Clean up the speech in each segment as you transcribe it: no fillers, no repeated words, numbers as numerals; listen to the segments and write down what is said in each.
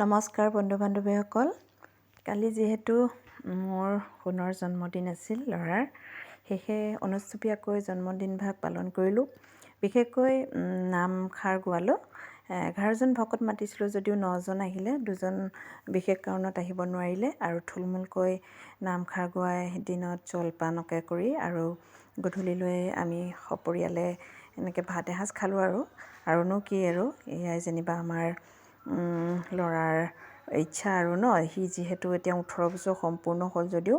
নমস্কাৰ বন্ধু বান্ধৱীসকল, কালি যিহেতু মোৰ সোণৰ জন্মদিন আছিল ল'ৰাৰ, সেয়েহে অনুষ্টুপীয়াকৈ জন্মদিন ভাগ পালন কৰিলোঁ। বিশেষকৈ নামষাৰ গোৱালোঁ। 11জন ভকত মাতিছিলোঁ যদিও 9জন আহিলে, 2জন বিশেষ কাৰণত আহিব নোৱাৰিলে আৰু থুলমূলকৈ নামষাৰ গোৱাই দিনত জলপানকে কৰি আৰু গধূলিলৈ আমি সপৰিয়ালে এনেকৈ ভাত এসাঁজ খালোঁ আৰুনো কি আৰু এয়াই যেনিবা আমাৰ ল'ৰাৰ ইচ্ছা আৰু সি যিহেতু এতিয়া 18 বছৰ সম্পূৰ্ণ হ'ল যদিও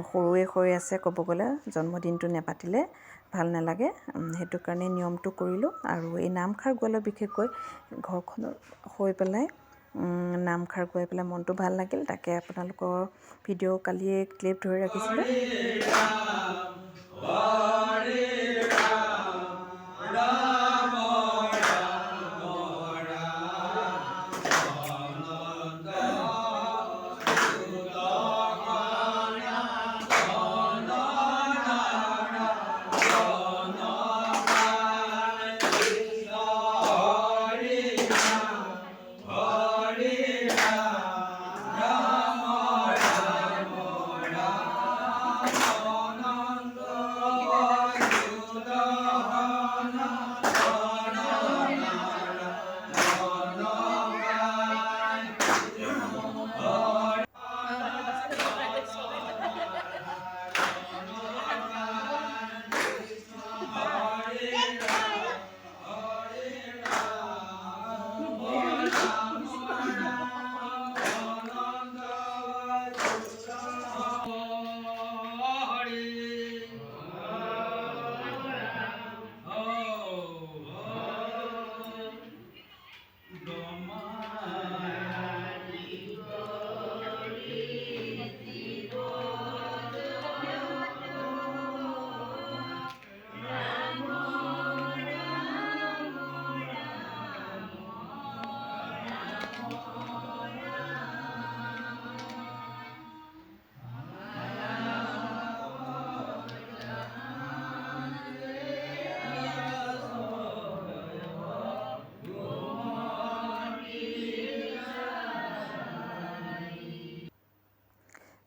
সৰুৱে হৈ আছে, ক'ব গ'লে জন্মদিনটো নেপাতিলে ভাল নালাগে। সেইটো কাৰণে নিয়মটো কৰিলোঁ আৰু এই নামষাৰ গোৱালৈ বিশেষকৈ ঘৰখনৰ হৈ পেলাই নামষাৰ গোৱাই পেলাই মনটো ভাল লাগিল। তাকে আপোনালোকৰ ভিডিঅ' কালিয়ে ক্লিপ ধৰি ৰাখিছিলোঁ।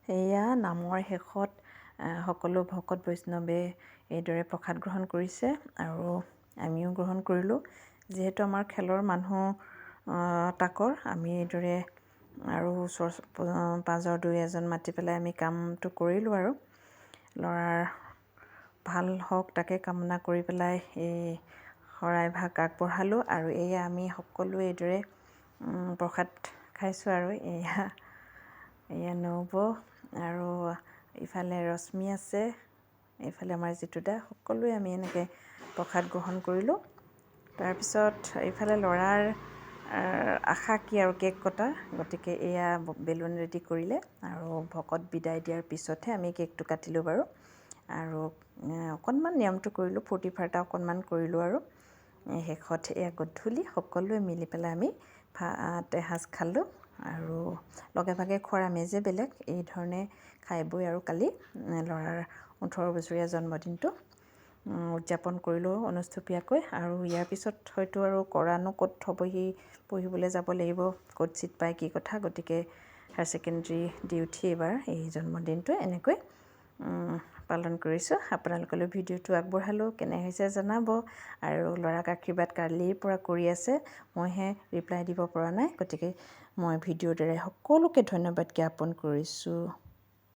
এয়া নামৰ শেষত সকলো ভকত বৈষ্ণৱে এইদৰে প্ৰসাদ গ্ৰহণ কৰিছে আৰু আমিও গ্ৰহণ কৰিলোঁ। যিহেতু আমাৰ খেলৰ মানুহ তাকৰ, আমি এইদৰে আৰু ওচৰ পাঁজৰ 2-এজন মাতি পেলাই আমি কামটো কৰিলোঁ আৰু ল'ৰাৰ ভাল হওক তাকে কামনা কৰি পেলাই এই শৰাইভাগ আগবঢ়ালোঁ আৰু এয়া আমি সকলোৱে এইদৰে প্ৰসাদ খাইছোঁ আৰু এয়া নৌব আৰু ইফালে ৰশ্মি আছে, এইফালে আমাৰ জিতু দা, সকলোৱে আমি এনেকৈ প্ৰসাদ গ্ৰহণ কৰিলোঁ। তাৰপিছত এইফালে ল'ৰাৰ আশা কি আৰু কেক কটা, গতিকে এয়া বেলুন ৰেডি কৰিলে আৰু ভকত বিদায় দিয়াৰ পিছতহে আমি কেকটো কাটিলোঁ বাৰু আৰু অকণমান নিয়মটো কৰিলোঁ, ফূৰ্তি ফাৰ্তা অকণমান কৰিলোঁ আৰু শেষত এয়া গধূলি সকলোৱে মিলি পেলাই আমি ভাত এসাঁজ খালোঁ আৰু লগে ভাগে খোৱাৰ আমেজে বেলেগ। এই ধৰণে খাই বৈ আৰু কালি ল'ৰাৰ 18 বছৰীয়া জন্মদিনটো উদযাপন কৰিলোঁ অনুষ্টুপীয়াকৈ। আৰু ইয়াৰ পিছত হয়তো আৰু কৰানো ক'ত হ'বহি, পঢ়িবলৈ যাব লাগিব, ক'ত চিট পায় কি কথা, গতিকে হায়াৰ ছেকেণ্ডেৰী দি উঠি এইবাৰ এই জন্মদিনটো এনেকৈ পালন কৰিছোঁ। আপোনালোকলৈ ভিডিঅ'টো আগবঢ়ালোঁ, কেনে হৈছে জনাব আৰু ল'ৰাক আশীৰ্বাদ কালিৰ পৰা কৰি আছে, মইহে ৰিপ্লাই দিব পৰা নাই, গতিকে মই ভিডিঅ'ৰ দ্বাৰাই সকলোকে ধন্যবাদ জ্ঞাপন কৰিছোঁ।